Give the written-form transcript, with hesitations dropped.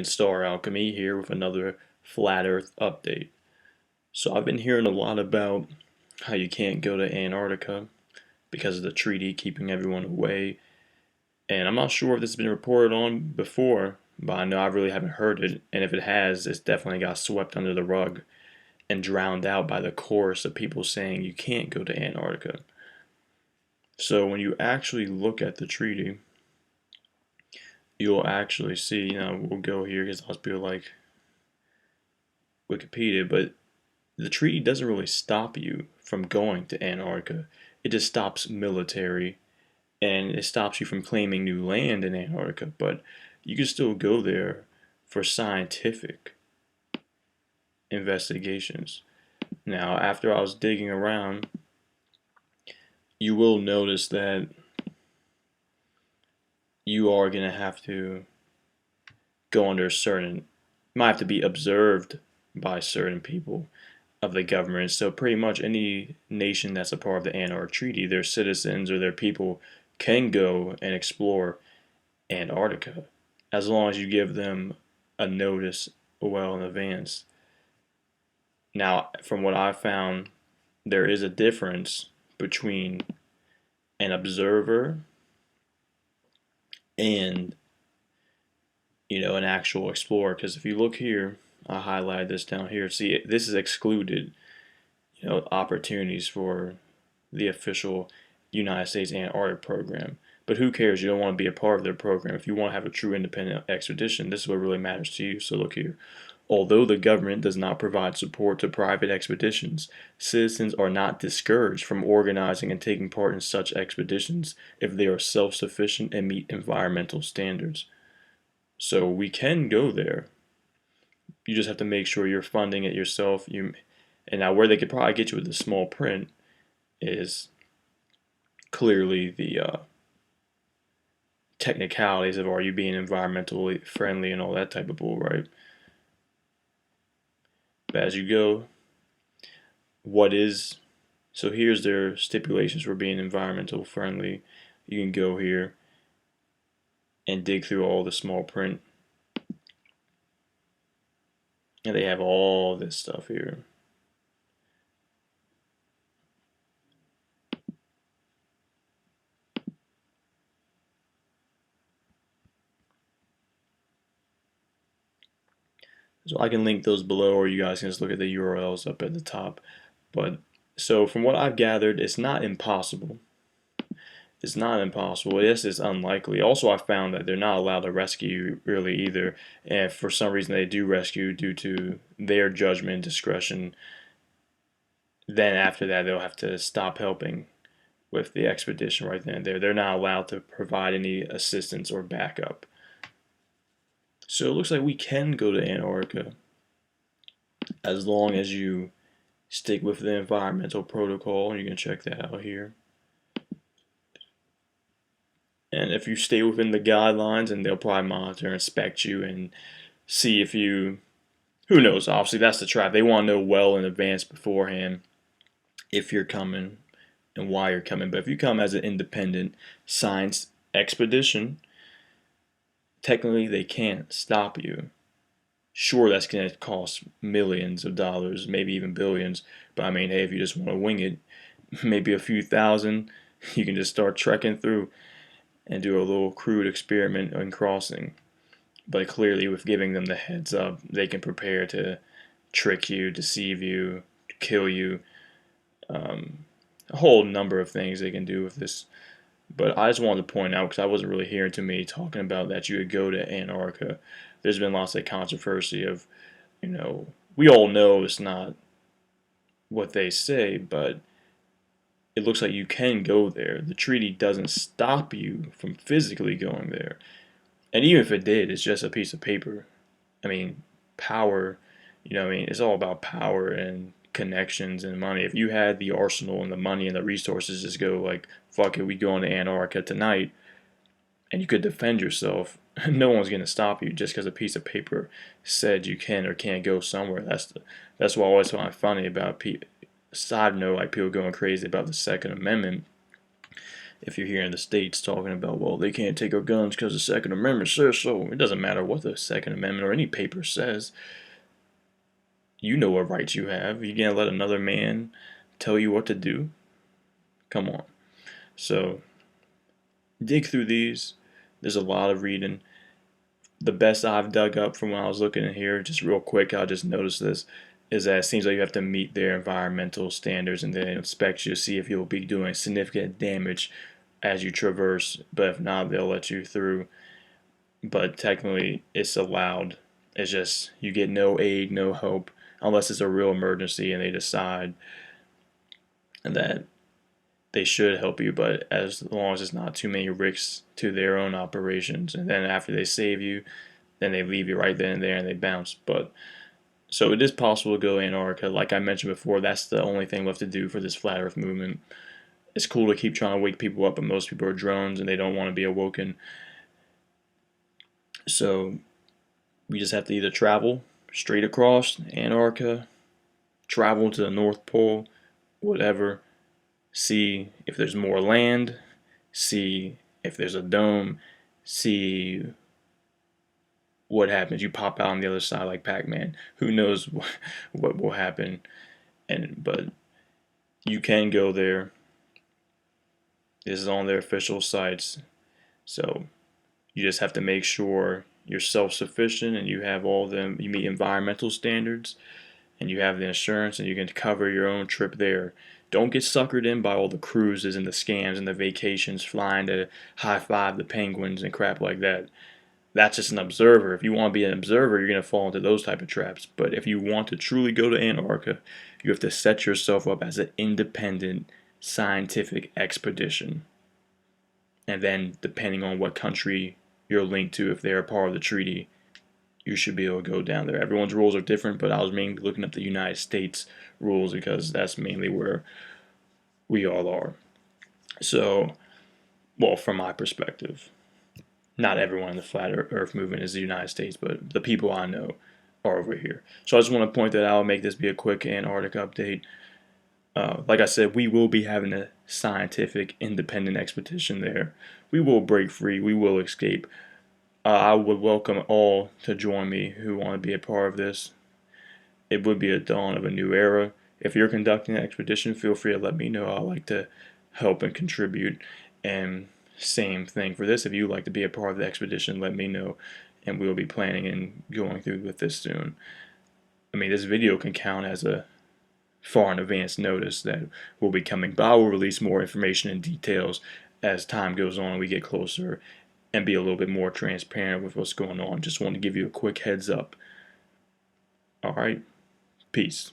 Star Alchemy here with another Flat Earth update. So I've been hearing a lot about how you can't go to Antarctica because of the treaty keeping everyone away. And I'm not sure if this has been reported on before, but I know I really haven't heard it. And if it has, it's definitely got swept under the rug and drowned out by the chorus of people saying you can't go to Antarctica. So when you actually look at the treaty, you'll actually see, we'll go here because I'll be like Wikipedia, but the treaty doesn't really stop you from going to Antarctica. It just stops military and it stops you from claiming new land in Antarctica, but you can still go there for scientific investigations. Now, after I was digging around, you will notice that you are going to have to go under certain, might have to be observed by certain people of the government. So pretty much any nation that's a part of the Antarctic Treaty, their citizens or their people can go and explore Antarctica as long as you give them a notice well in advance. Now, from what I've found, there is a difference between an observer and an actual explorer. Because if you look here, I highlighted this down here. See, this is excluded opportunities for the official United States Antarctic program. But who cares? You don't want to be a part of their program. If you want to have a true independent expedition, this is what really matters to you. So look here. Although the government does not provide support to private expeditions, citizens are not discouraged from organizing and taking part in such expeditions if they are self-sufficient and meet environmental standards. So we can go there. You just have to make sure you're funding it yourself. And now where they could probably get you with the small print is clearly the technicalities of are you being environmentally friendly and all that type of bull, right? But as you go, so here's their stipulations for being environmental friendly. You can go here and dig through all the small print. And they have all this stuff here. So I can link those below, or you guys can just look at the URLs up at the top. But so from what I've gathered, it's not impossible. It's not impossible. Yes, it's unlikely. Also, I found that they're not allowed to rescue really either. And for some reason, they do rescue due to their judgment and discretion. Then after that, they'll have to stop helping with the expedition right then and there. They're not allowed to provide any assistance or backup. So it looks like we can go to Antarctica as long as you stick with the environmental protocol. You can check that out here. And if you stay within the guidelines, and they'll probably monitor and inspect you and see if you, who knows, obviously that's the trap. They want to know well in advance beforehand if you're coming and why you're coming. But if you come as an independent science expedition, technically they can't stop you. Sure, that's going to cost millions of dollars, maybe even billions. But I mean, hey, if you just want to wing it, maybe a few thousand, you can just start trekking through and do a little crude experiment on crossing. But clearly, with giving them the heads up, they can prepare to trick you, deceive you, kill you. A whole number of things they can do with this. But I just wanted to point out, because I wasn't really hearing too many talking about that you would go to Antarctica. There's been lots of controversy of, we all know it's not what they say, but it looks like you can go there. The treaty doesn't stop you from physically going there. And even if it did, it's just a piece of paper. I mean, power, it's all about power and connections and money. If you had the arsenal and the money and the resources, just go like, fuck it, we go into Antarctica tonight, and you could defend yourself. No one's gonna stop you just because a piece of paper said you can or can't go somewhere. That's what I always find funny about people. Side note, like people going crazy about the Second Amendment, if you're here in the States talking about, well, they can't take our guns because the Second Amendment says so. It doesn't matter what the Second Amendment or any paper says. You know what rights you have. You can't let another man tell you what to do. Come on. So dig through these. There's a lot of reading. The best I've dug up from when I was looking in here, just real quick, I just noticed this, is that it seems like you have to meet their environmental standards and they inspect you to see if you'll be doing significant damage as you traverse. But if not, they'll let you through. But technically, it's allowed. It's just you get no aid, no help, unless it's a real emergency and they decide that they should help you, but as long as it's not too many risks to their own operations. And then after they save you, then they leave you right then and there and they bounce. But so it is possible to go to Antarctica. Like I mentioned before, that's the only thing left to do for this flat Earth movement. It's cool to keep trying to wake people up, but most people are drones and they don't want to be awoken. So we just have to either travel straight across Antarctica, travel to the North Pole, whatever, see if there's more land, see if there's a dome, see what happens. You pop out on the other side like Pac-Man. Who knows what will happen? But you can go there. This is on their official sites. So you just have to make sure you're self-sufficient and you have all them. You meet environmental standards and you have the insurance and you can cover your own trip there. Don't get suckered in by all the cruises and the scams and the vacations, flying to high five the penguins and crap like that. That's just an observer. If you want to be an observer, you're going to fall into those type of traps. But if you want to truly go to Antarctica, you have to set yourself up as an independent scientific expedition. And then, depending on what country you're linked to, if they're a part of the treaty, you should be able to go down there. Everyone's rules are different, but I was mainly looking up the United States rules because that's mainly where we all are. So, well, from my perspective, not everyone in the flat Earth movement is the United States, but the people I know are over here. So I just want to point that out, make this be a quick Antarctic update. Like I said, we will be having a scientific independent expedition there. We will break free. We will escape. I would welcome all to join me who want to be a part of this. It would be a dawn of a new era. If you're conducting an expedition, feel free to let me know. I'd like to help and contribute. And same thing for this. If you'd like to be a part of the expedition, let me know. And we'll be planning and going through with this soon. I mean, this video can count as a far in advance notice that will be coming, but I will release more information and details as time goes on and we get closer and be a little bit more transparent with what's going on. Just want to give you a quick heads up. Alright, peace.